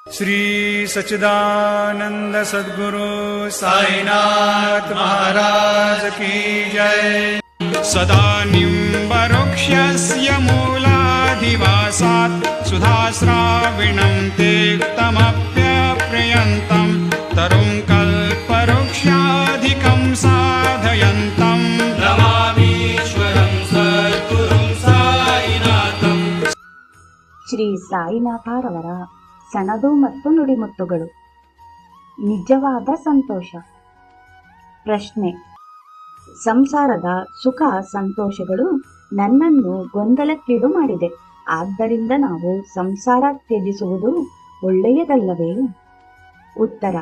श्री सच्चिदानंद सद्गुरु साईनाथ महाराज की जय। सदा निम्बवृक्षस्य मूलाधिवासात् सुधाश्राविणं तेक्तमप्यप्रियन्तं तरुं कल्पवृक्षाधिकं साधयन्तं नमामीश्वरं सद्गुरुं साईनाथं। ಶ್ರೀ ಸಾಯಿನಾಥರವರ ಸನದು ಮತ್ತು ನುಡಿಮುತ್ತುಗಳು. ನಿಜವಾದ ಸಂತೋಷ. ಪ್ರಶ್ನೆ: ಸಂಸಾರದ ಸುಖ ಸಂತೋಷಗಳು ನನ್ನನ್ನು ಗೊಂದಲಕ್ಕೀಡು ಮಾಡಿದೆ. ಆದ್ದರಿಂದ ನಾವು ಸಂಸಾರ ತ್ಯಜಿಸುವುದು ಒಳ್ಳೆಯದಲ್ಲವೇ? ಉತ್ತರ: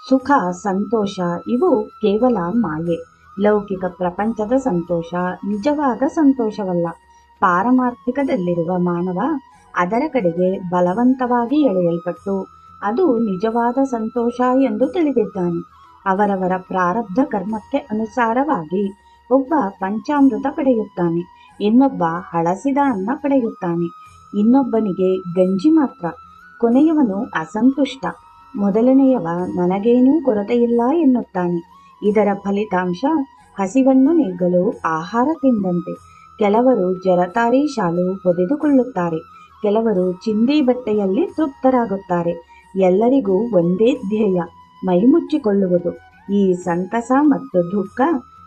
ಸುಖ ಸಂತೋಷ ಇವು ಕೇವಲ ಮಾಯೆ. ಲೌಕಿಕ ಪ್ರಪಂಚದ ಸಂತೋಷ ನಿಜವಾದ ಸಂತೋಷವಲ್ಲ. ಪಾರಮಾರ್ಥಿಕದಲ್ಲಿರುವ ಮಾನವ ಅದರ ಕಡೆಗೆ ಬಲವಂತವಾಗಿ ಎಳೆಯಲ್ಪಟ್ಟು ಅದು ನಿಜವಾದ ಸಂತೋಷ ಎಂದು ತಿಳಿದಿದ್ದಾನೆ. ಅವರವರ ಪ್ರಾರಬ್ಧ ಕರ್ಮಕ್ಕೆ ಅನುಸಾರವಾಗಿ ಒಬ್ಬ ಪಂಚಾಮೃತ ಪಡೆಯುತ್ತಾನೆ, ಇನ್ನೊಬ್ಬ ಹಳಸಿದ ಅನ್ನ ಪಡೆಯುತ್ತಾನೆ, ಇನ್ನೊಬ್ಬನಿಗೆ ಗಂಜಿ ಮಾತ್ರ. ಕೊನೆಯವನು ಅಸಂತುಷ್ಟ. ಮೊದಲನೆಯವ ನನಗೇನೂ ಕೊರತೆಯಿಲ್ಲ ಎನ್ನುತ್ತಾನೆ. ಇದರ ಫಲಿತಾಂಶ ಹಸಿವನ್ನು ನೀಗಲು ಆಹಾರ ತಿಂದಂತೆ. ಕೆಲವರು ಜರತಾರಿ ಶಾಲು ಹೊದೆದುಕೊಳ್ಳುತ್ತಾರೆ, ಕೆಲವರು ಚಿಂದಿ ಬಟ್ಟೆಯಲ್ಲಿ ತೃಪ್ತರಾಗುತ್ತಾರೆ. ಎಲ್ಲರಿಗೂ ಒಂದೇ ಧ್ಯೇಯ, ಮೈ ಮುಚ್ಚಿಕೊಳ್ಳುವುದು. ಈ ಸಂತಸ ಮತ್ತು ದುಃಖ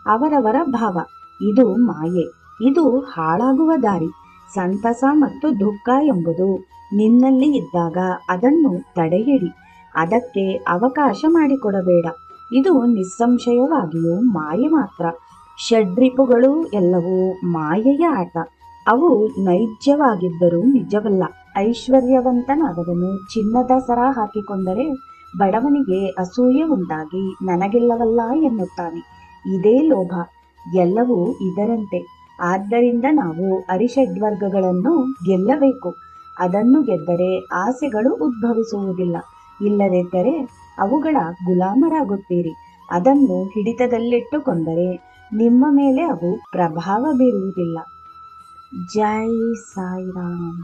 ಅವರವರ ಭಾವ. ಇದು ಮಾಯೆ, ಇದು ಹಾಳಾಗುವ ದಾರಿ. ಸಂತಸ ಮತ್ತು ದುಃಖ ಎಂಬುದು ನಿನ್ನಲ್ಲಿ ಇದ್ದಾಗ ಅದನ್ನು ತಡೆಹಿಡಿ, ಅದಕ್ಕೆ ಅವಕಾಶ ಮಾಡಿಕೊಡಬೇಡ. ಇದು ನಿಸ್ಸಂಶಯವಾಗಿಯೂ ಮಾಯೆ ಮಾತ್ರ. ಷಡ್ರಿಪುಗಳು ಎಲ್ಲವೂ ಮಾಯೆಯ ಆಟ. ಅವು ನೈಜವಾಗಿದ್ದರೂ ನಿಜವಲ್ಲ. ಐಶ್ವರ್ಯವಂತನಾದವನು ಚಿನ್ನದ ಸರ ಹಾಕಿಕೊಂಡರೆ ಬಡವನಿಗೆ ಅಸೂಯೆ ಉಂಟಾಗಿ ನನಗಿಲ್ಲವಲ್ಲ ಎನ್ನುತ್ತಾನೆ. ಇದೇ ಲೋಭ. ಎಲ್ಲವೂ ಇದರಂತೆ. ಆದ್ದರಿಂದ ನಾವು ಅರಿಷಡ್ವರ್ಗಗಳನ್ನು ಗೆಲ್ಲಬೇಕು. ಅದನ್ನು ಗೆದ್ದರೆ ಆಸೆಗಳು ಉದ್ಭವಿಸುವುದಿಲ್ಲ. ಇಲ್ಲದಿದ್ದರೆ ಅವುಗಳ ಗುಲಾಮರಾಗುತ್ತೀರಿ. ಅದನ್ನು ಹಿಡಿತದಲ್ಲಿಟ್ಟುಕೊಂಡರೆ ನಿಮ್ಮ ಮೇಲೆ ಅವು ಪ್ರಭಾವ ಬೀರುವುದಿಲ್ಲ. ಜೈ ಸಾಯಿರಾಮ್.